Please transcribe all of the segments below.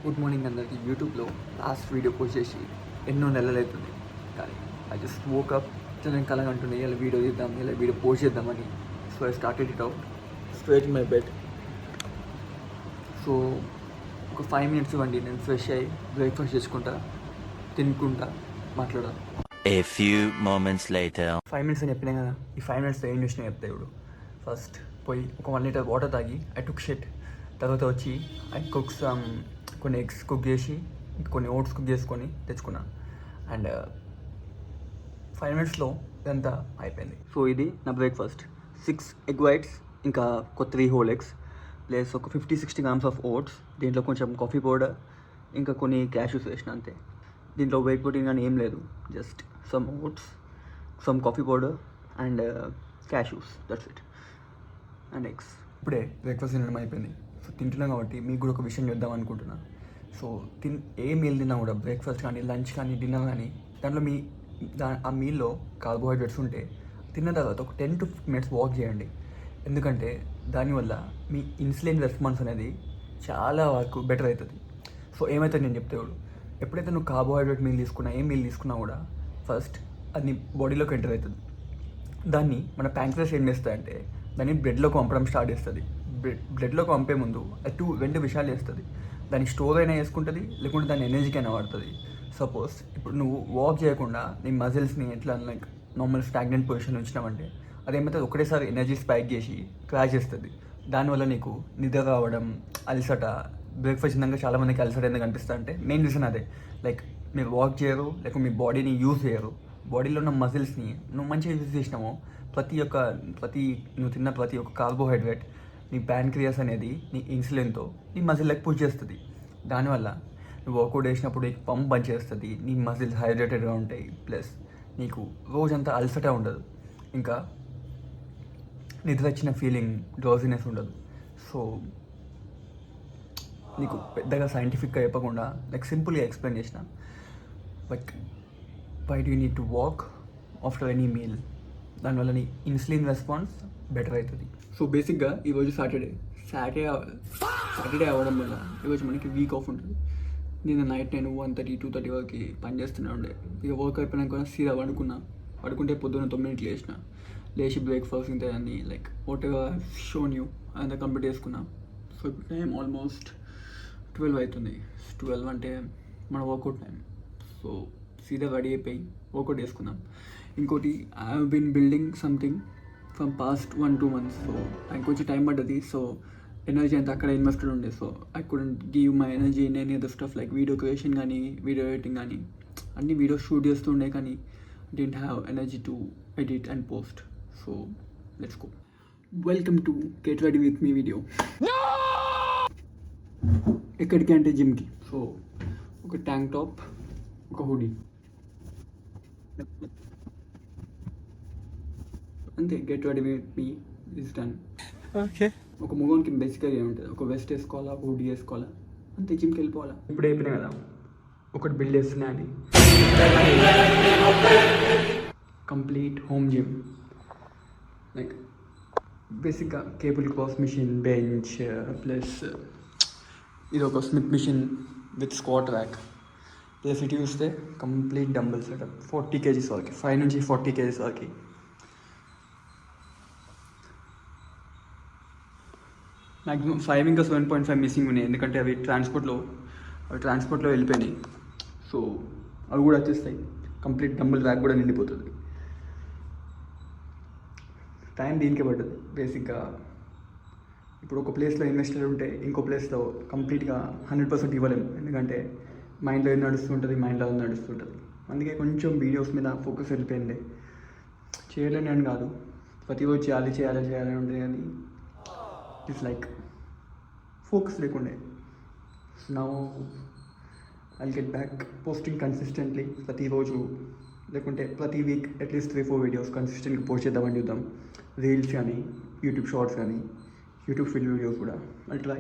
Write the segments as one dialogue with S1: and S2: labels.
S1: Good morning అందరికి. యూట్యూబ్లో last video post చేసి ఎన్నో నెలలు అవుతుంది, కానీ ఐ జస్ట్ వోకప్ నేను కలగా అంటుండే ఇలా వీడియో తీద్దాం, ఇలా వీడియో పోస్ట్ చేద్దామని. So I started it out straight in my bed. So ఒక 5 minutes ఇవ్వండి, నేను ఫ్రెష్ అయ్యి బ్రేక్ఫాస్ట్ చేసుకుంటా, తినుకుంటా మాట్లాడాలి.
S2: A few moments later.
S1: 5 minutes అని చెప్పినా కదా, ఈ 5 minutes ఏం చూసినా చెప్తా ఇప్పుడు. ఫస్ట్ పోయి ఒక 1 liter వాటర్ తాగి ఐ టుక్ షెట్. తర్వాత వచ్చి ఐ కుక్ సమ్ కొన్ని ఎగ్స్ కుక్ చేసి కొన్ని ఓట్స్ కుక్ చేసుకొని తెచ్చుకున్నా. అండ్ 5 minutesలో ఇదంతా అయిపోయింది. సో ఇది నా బ్రేక్ఫాస్ట్. 6 egg whites, ఇంకా ఒక 3 whole eggs, ప్లస్ ఒక 50-60 grams ఆఫ్ ఓట్స్. దీంట్లో కొంచెం కాఫీ పౌడర్, ఇంకా కొన్ని క్యాష్యూస్ వేసిన అంతే. దీంట్లో వెయిట్ ప్రోటీన్ కానీ ఏం లేదు, just some oats, some coffee powder and cashews, that's it. And eggs. ఇప్పుడే బ్రేక్ఫాస్ట్ తినడం అయిపోయింది. సో తింటున్నాం కాబట్టి మీకు కూడా ఒక విషయం చేద్దాం అనుకుంటున్నా. సో ఏ మీల్ తిన్నా కూడా, బ్రేక్ఫాస్ట్ కానీ లంచ్ కానీ డిన్నర్ కానీ, దాంట్లో ఆ మీల్లో కార్బోహైడ్రేట్స్ ఉంటే తిన్న తర్వాత ఒక 10 to 15 minutes వాక్ చేయండి. ఎందుకంటే దానివల్ల మీ ఇన్సులిన్ రెస్పాన్స్ అనేది చాలా వరకు బెటర్ అవుతుంది. సో ఏమవుతుంది నేను చెప్తే ఇప్పుడు, ఎప్పుడైతే నువ్వు కార్బోహైడ్రేట్ మీల్ తీసుకున్నా, ఏ మీల్ తీసుకున్నా కూడా ఫస్ట్ అది బాడీలోకి ఎంటర్ అవుతుంది. దాన్ని మన ప్యాంక్రియాస్ ఏం చేస్తాయంటే దాన్ని బ్లడ్లోకి పంపడం స్టార్ట్ చేస్తుంది. బ్లడ్లోకి పంపే ముందు అది 2 విషయాలు చేస్తుంది. దాన్ని స్టోర్ అయినా చేసుకుంటుంది, లేకుంటే దాన్ని ఎనర్జీకి వాడుతుంది. సపోజ్ ఇప్పుడు నువ్వు వాక్ చేయకుండా నీ మజిల్స్ని ఎట్లా లైక్ నార్మల్ స్టాగ్నెంట్ పొజిషన్లో ఉంచినామంటే అదేమైతే ఒకటేసారి ఎనర్జీ స్పైక్ చేసి క్రాష్ చేస్తుంది. దానివల్ల నీకు నిద్ర రావడం, అలసట, బ్రేక్ఫాస్ట్ తిన్నాక చాలామందికి అలసట ఎందుకు అనిపిస్తుంది అంటే మెయిన్ రీజన్ అదే. లైక్ మీరు వాక్ చేయరు, లేకపోతే మీ బాడీని యూజ్ చేయరు. బాడీలో ఉన్న మజిల్స్ని నువ్వు మంచిగా యూజ్ చేసినామో నువ్వు తిన్న ప్రతి ఒక్క కార్బోహైడ్రేట్ నీ ప్యాన్క్రియాస్ అనేది నీ ఇన్సులిన్తో నీ మజిల్కి పుష్ చేస్తుంది. దానివల్ల నువ్వు వర్కౌట్ వేసినప్పుడు నీకు పంప్ పనిచేస్తుంది, నీ మజిల్స్ హైడ్రేటెడ్గా ఉంటాయి, ప్లస్ నీకు రోజంతా అలసట ఉండదు, ఇంకా నిద్ర వచ్చిన ఫీలింగ్, డ్రౌజినెస్ ఉండదు. సో నీకు పెద్దగా సైంటిఫిక్గా చెప్పకుండా లైక్ సింపుల్గా ఎక్స్ప్లెయిన్ చేసిన, but why do you need to walk after any meal. దానివల్ల నీ ఇన్సులిన్ రెస్పాన్స్ బెటర్ అవుతుంది. సో బేసిక్గా ఈరోజు సాటర్డే అవ్వడం వల్ల ఈరోజు మనకి వీక్ ఆఫ్ ఉంటుంది. నేను నైట్ 1:30-2:30 వరకు పని చేస్తూనే ఉండే. ఇక వర్క్ అయిపోయినాక కూడా సీదా పడుకుంటే పొద్దున్న 9 లేచి బ్రేక్ఫాస్ట్ ఇంత అన్ని like whatever shown you అంతా కంప్లీట్ చేసుకున్నా. సో ఇప్పుడు టైం ఆల్మోస్ట్ 12 అవుతుంది. 12 అంటే మన వర్కౌట్ టైం. సో సీదా రెడీ అయిపోయి వర్కౌట్ చేసుకుందాం. ఇంకోటి, I have been building something from past 1-2 months. So నాకు కొంచెం టైం పడ్డది. సో ఎనర్జీ అంతా అక్కడ ఇన్వెస్టెడ్ ఉండే. So I couldn't give my energy in any other stuff like video creation కానీ, వీడియో ఎడిటింగ్ కానీ. అన్ని వీడియోస్ షూట్ చేస్తుండే కానీ don't have energy to edit and post. So let's go. Welcome to get ready with me video. ఎక్కడికి అంటే జిమ్కి. So ఒక tank top, ఒక హుడీ, అంతే. Get ready with me is done.
S2: Okay.
S1: ఒక మొగోనికి బేసిక్గా ఏముంటుంది, ఒక వెస్ట్ వేసుకోవాలా, ఒక హుడీ వేసుకోవాలా, అంతే. జిమ్కి వెళ్ళిపోవాలా. ఇప్పుడు అయిపోయినా కదా, ఒకటి బిల్డ్ చేస్తున్నా అని కంప్లీట్ హోమ్ జిమ్. లైక్ బేసిక్గా cable cross machine, bench, plus ఇది ఒక smith machine with squat rack, plus ఇటు చూస్తే కంప్లీట్ డంబుల్ సెటప్ 40 kgs వరకు, 5 నుంచి 40 kgs వరకు. మ్యాక్సిమం 5 ఇంకా 7.5 మిస్సింగ్ ఉన్నాయి, ఎందుకంటే అవి ట్రాన్స్పోర్ట్లో వెళ్ళిపోయినాయి. సో అవి కూడా వచ్చేస్తాయి. కంప్లీట్ డంబుల్ ర్యాక్ కూడా నిండిపోతుంది. టైం దీనికే పడుతుంది బేసిక్గా. ఇప్పుడు ఒక ప్లేస్లో ఇన్వెస్టర్ ఉంటే ఇంకో ప్లేస్లో కంప్లీట్గా 100% ఇవ్వలేము, ఎందుకంటే మైండ్లో ఏది నడుస్తుంటుంది, మైండ్లో అది నడుస్తుంటుంది. అందుకే కొంచెం వీడియోస్ మీద ఫోకస్ వెళ్ళిపోయింది. చేయలేని అని కాదు, ప్రతిరోజు చేయాలని ఉంటుంది, కానీ ఇట్స్ లైక్ ఫోకస్ లేకుండే. Now I'll get back posting consistently ప్రతిరోజు, లేకుంటే ప్రతి వీక్ అట్లీస్ట్ 3-4 వీడియోస్ కన్సిస్టెంట్గా పోస్ట్ చేద్దామని చూద్దాం. రీల్స్ కానీ, యూట్యూబ్ షార్ట్స్ కానీ, యూట్యూబ్ ఫిల్ వీడియోస్ కూడా I'll try.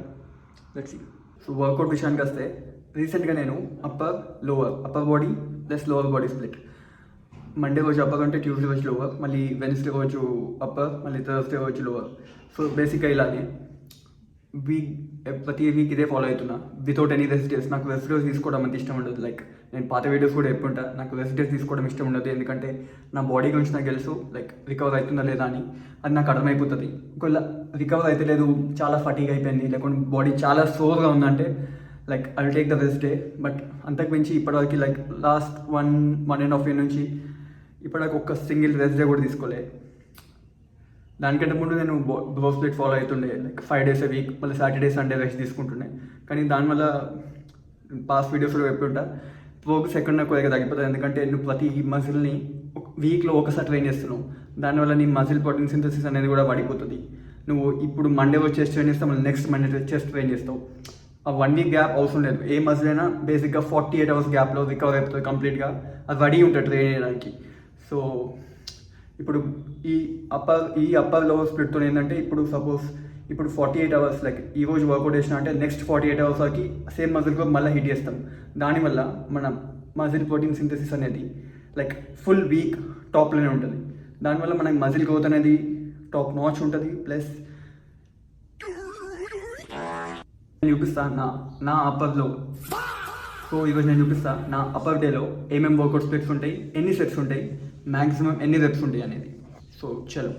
S1: Let's see. So workout విషయానికి వస్తే, రీసెంట్గా నేను upper body plus lower body split. Monday రోజు అప్పర్ అంటే ట్యూస్డే రోజు లోవర్, మళ్ళీ వెన్స్డే రోజు అప్పర్, మళ్ళీ థర్స్డే రోజు లోవర్. సో బేసిక్గా ఇలాగే వీక్ ప్రతి వీక్ ఇదే ఫాలో అవుతున్నా వితౌట్ ఎనీ రెస్ట్ డేస్. నాకు రెస్ట్ డేస్ తీసుకోవడం అంత ఇష్టం ఉండదు. లైక్ నేను పాత వీడియోస్ కూడా చెప్పుంటా, నాకు రెస్ట్ డేస్ తీసుకోవడం ఇష్టం ఉండదు. ఎందుకంటే నా బాడీ గురించి నాకు తెలుసు లైక్ రికవర్ అవుతుందా లేదా అని, అది నాకు అర్థమైపోతుంది. ఒకవేళ రికవర్ అయితే లేదు, చాలా ఫటీగ్ అయిపోయింది, లేకుంటే బాడీ చాలా సోర్గా ఉందంటే like I will take the rest day. But అంతకు మించి ఇప్పటివరకు లైక్ లాస్ట్ 1.5 year నుంచి ఇప్పటివరకు ఒక్క సింగిల్ రెస్ట్ డే కూడా తీసుకోలే. దానికంటే ముందు నేను బ్రో స్ప్లిట్ ఫాలో అవుతుండే, లైక్ 5 days a week, మళ్ళీ సాటర్డే సండే రెస్ట్ తీసుకుంటుండే. కానీ దానివల్ల పాస్ట్ వీడియోస్లో చెప్పుంటా బ్రోకి సెకండ్ నాకు కొద్దిగా తగ్గిపోతుంది. ఎందుకంటే నువ్వు ప్రతి మజిల్ని వీక్లో ఒకసారి ట్రైన్ చేస్తున్నావు, దానివల్ల నీ మజిల్ ప్రోటీన్ సింథసిస్ అనేది కూడా పడిపోతుంది. నువ్వు ఇప్పుడు మండే వచ్చి చెస్ట్ ట్రైన్ చేస్తావు, మళ్ళీ నెక్స్ట్ మండే చెస్ట్ ట్రైన్ చేస్తావు. ఆ 1 week గ్యాప్ అవసరం లేదు. ఏ మజిల్ అయినా బేసిక్గా 48 hours గ్యాప్లో రికవర్ అయిపోతుంది కంప్లీట్గా. అది రెడీ ఉంటుంది ట్రైన్ చేయడానికి. సో ఇప్పుడు ఈ అప్పర్ లోవర్ స్ప్లిట్తో ఏంటంటే ఇప్పుడు సపోజ్ ఇప్పుడు 48 hours లైక్ ఈ రోజు వర్కౌట్ చేసినా అంటే నెక్స్ట్ 48 hours వరకు సేమ్ మజిల్ గ్రూప్ మళ్ళీ హిట్ చేస్తాం. దానివల్ల మన మజిల్ ప్రోటీన్ సింథసిస్ అనేది లైక్ ఫుల్ వీక్ టాప్లోనే ఉంటుంది. దానివల్ల మనకి మజిల్ గ్రోత్ అనేది టాప్ నాచ్ ఉంటుంది. ప్లస్ నేను చూపిస్తా నా అప్పర్లో. సో ఈరోజు నేను చూపిస్తా నా అప్పర్ డేలో ఏమేమి వర్కౌట్ స్ప్లిట్స్ ఉంటాయి, ఎన్ని సెట్స్ ఉంటాయి, మ్యాక్సిమం ఎన్ని రెప్స్ ఉంటాయి అనేది. సో చలో.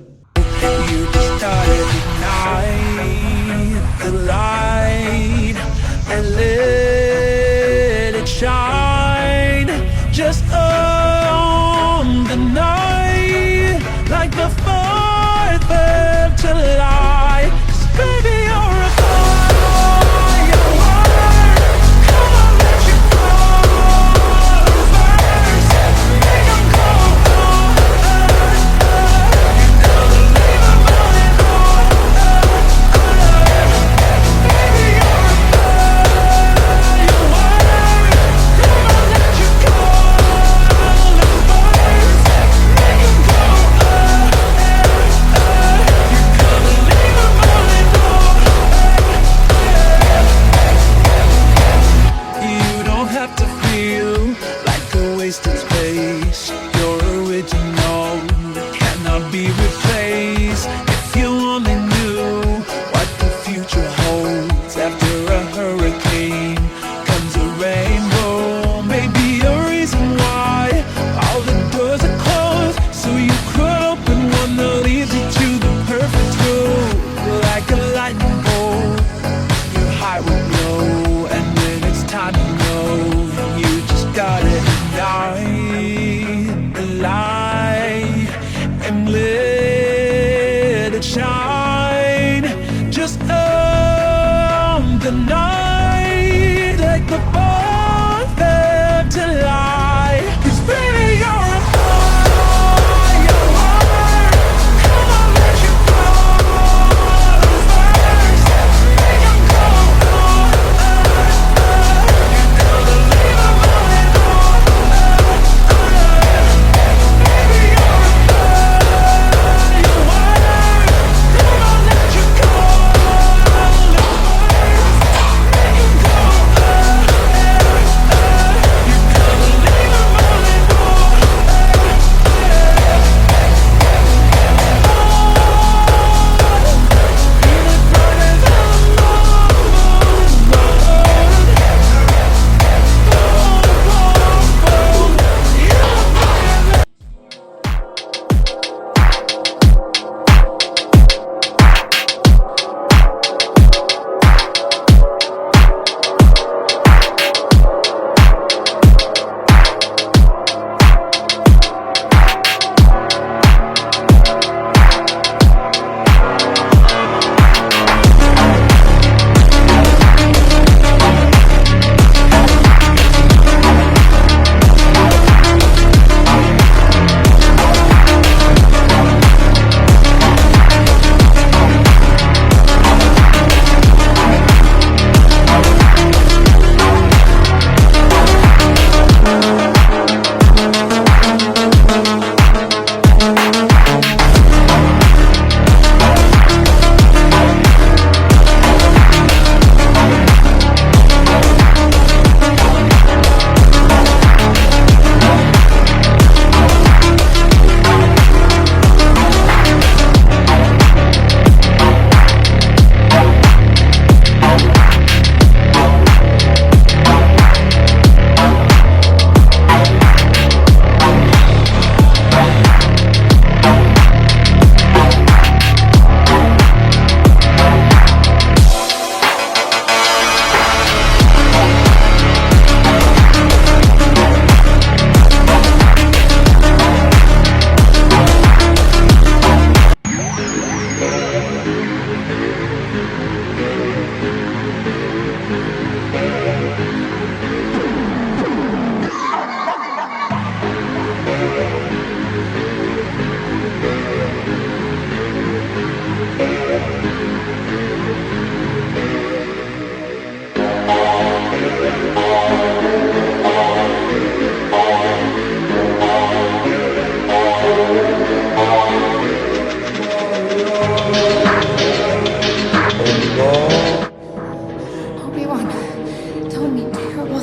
S3: You just gotta ignite the light and let it shine. Just on the night, like the 4th of July. 'Cause baby, you're a firework. Come on, let your colors burst. Make 'em go, go, baby, you're a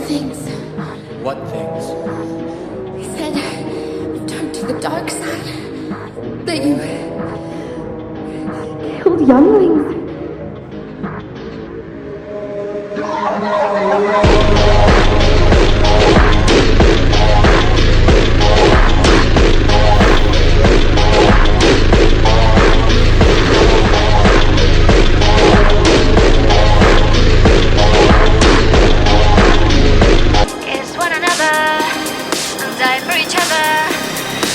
S4: things.
S2: What things?
S4: He said you turned to the dark side. That you killed younglings.
S5: Is one another and die for each other.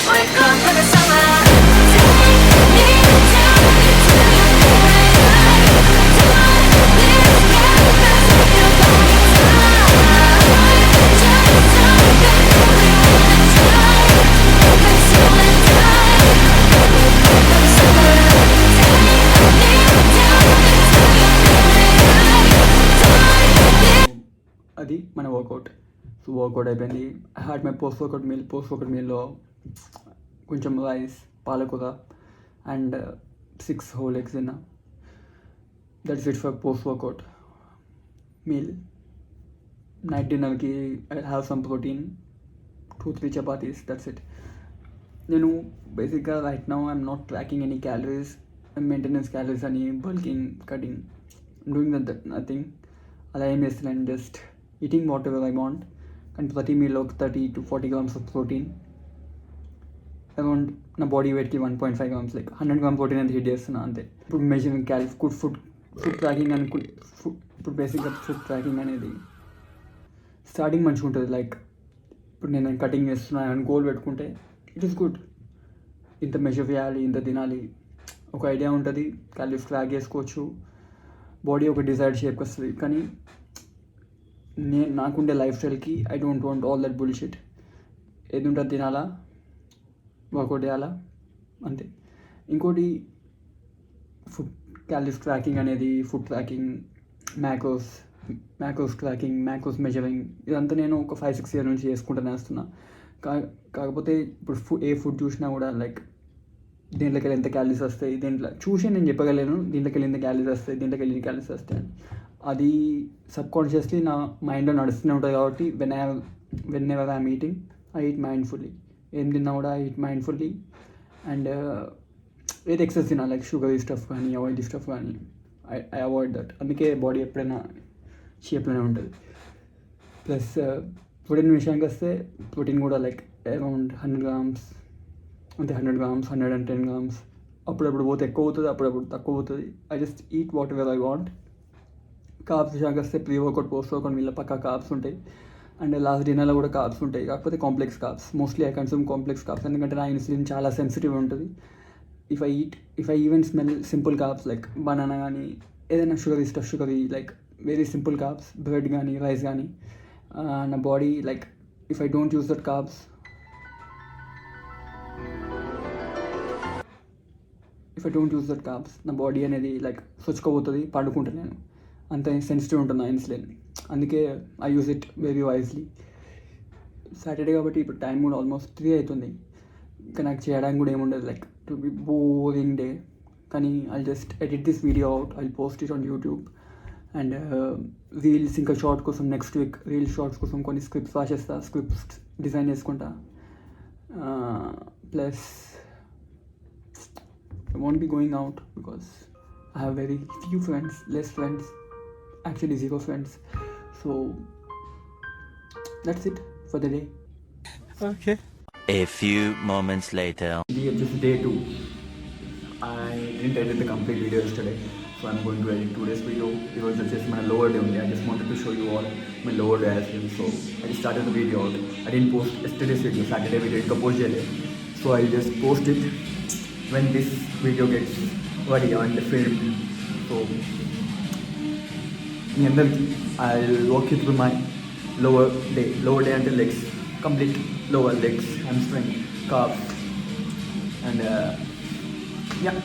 S5: We're gone for the summer. Take me down into the night. Don't this canvas feel like time. Just something we wanna try. Let's go and die. For the summer. Take me down into the night.
S1: అది మన workout. So workout అయిపోయింది. I had my post workout మీల్లో కొంచెం rice, పాలకూర and 6 whole eggs తిన్నా. That's it for post workout meal. Night డిన్నర్కి I have some protein, 2-3 chapatis, that's it. నేను బేసిక్గా right now I'm not tracking any calories, maintenance calories అని, bulking, cutting, doing that nothing. అలా ఏం చేస్తున్నాను, just eating whatever I want. కానీ ప్రతి మీల్లో 30 to 40 grams of protein. Around నా బాడీ వెయిట్కి 1.5 grams, లైక్ 100 grams ప్రోటీన్ అంత హిట్ చేస్తున్నా అంతే. ఇప్పుడు మెజరింగ్ క్యాలరీస్, ఫుడ్ ట్రాకింగ్ ఇప్పుడు బేసిక్గా ఫుడ్ ట్రాకింగ్ అనేది స్టార్టింగ్ మంచిగా ఉంటుంది. లైక్ ఇప్పుడు నేను కటింగ్ చేస్తున్నా అని గోల్ పెట్టుకుంటే ఇట్ ఈస్ గుడ్. ఇంత మెజర్ చేయాలి, ఇంత తినాలి, ఒక ఐడియా ఉంటుంది. క్యాలరీస్ ట్రాక్ చేసుకోవచ్చు, బాడీ ఒక డిజైర్డ్ షేప్కి వస్తుంది. కానీ నాకుండే లైఫ్ స్టైల్కి I don't want all that bullshit. ఏది ఉంటుంది తినాలా, వర్కౌట్ చేయాలా, అంతే. ఇంకోటి ఫుడ్ క్యాలరీస్ ట్రాకింగ్ అనేది, food tracking, macros tracking, macros measuring, ఇదంతా నేను ఒక 5-6 years నుంచి చేసుకుంటూనే వస్తున్నా. కాకపోతే ఇప్పుడు ఏ ఫుడ్ చూసినా కూడా లైక్ దీంట్లోకి వెళ్ళి ఎంత క్యాలరీస్ వస్తాయి, దీంట్లో చూసి నేను చెప్పగలను దీంట్లోకి వెళ్ళి ఎంత క్యాలరీస్ వస్తాయి, దీంట్లోకి వెళ్ళి క్యాలరీస్ వస్తాయి అని. అది సబ్కాన్షియస్లీ నా మైండ్లో నడుస్తూనే ఉంటుంది. కాబట్టి when ever I'm eating I eat mindfully. ఏం తిన్నా కూడా ఐ ఈట్ మైండ్ఫుల్లీ. అండ్ ఏది ఎక్సెస్ తినా, లైక్ షుగర్ స్టఫ్ కానీ, ఆయిల్ స్టఫ్ కానీ, ఐ అవాయిడ్ దట్. అందుకే బాడీ ఎప్పుడైనా షేప్లోనే ఉంటుంది. ప్లస్ ప్రోటీన్ విషయానికి వస్తే ప్రోటీన్ కూడా లైక్ అరౌండ్ 100 grams, అంతే. 100 grams, 110 grams. అప్పుడప్పుడు పోతే ఎక్కువ అవుతుంది, అప్పుడప్పుడు తక్కువ అవుతుంది. I just eat what ever I want. Carbs విషయానికి వస్తే ప్రీ వర్కౌట్, పోస్ట్ వర్కౌట్ వీళ్ళ పక్కా కార్బ్స్ ఉంటాయి. అండ్ లాస్ట్ డిన్నర్లో కూడా కార్బ్స్ ఉంటాయి, కాకపోతే complex carbs. Mostly I consume complex carbs, ఎందుకంటే నా ఇన్సులిన్ చాలా సెన్సిటివ్ ఉంటుంది. If I even smell simple carbs like banana కానీ, ఏదైనా sugary like very simple carbs, bread కానీ, రైస్ కానీ, నా body like if I don't use that carbs, నా బాడీ అనేది లైక్ స్వచ్చుకోబోతుంది, పండుకుంటాను నేను. అంత సెన్సిటివ్ ఉంటుంది నా ఇన్సులిన్. అందుకే I use it very wisely. Saturday కాబట్టి ఇప్పుడు టైం కూడా ఆల్మోస్ట్ 3 అవుతుంది. ఇంకా నాకు చేయడానికి కూడా ఏముండదు, like to be boring day. కానీ I just edit this video out, I post it on YouTube. And reels ఇంకా షార్ట్ కోసం నెక్స్ట్ వీక్ రీల్స్ షార్ట్స్ కోసం కొన్ని స్క్రిప్ట్స్ రాసేస్తా, స్క్రిప్ట్స్ డిజైన్ చేసుకుంటా. Plus I won't be going out because I have very few friends, less friends, actually 0 friends. So that's it for the day.
S2: Okay. A few moments later.
S1: This is day 2. I didn't edit the complete video yesterday, so I'm going to edit today's video. It was just my lower day only. I just wanted to show you all my lower day as well. So I just started the video out. I didn't post yesterday's video, Saturday video, so I'll just post it when this video gets ready and filmed. So I'll walk you through my lower day until legs, complete lower legs, hamstring, calves, and yeah.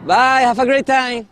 S6: Bye, have a great time.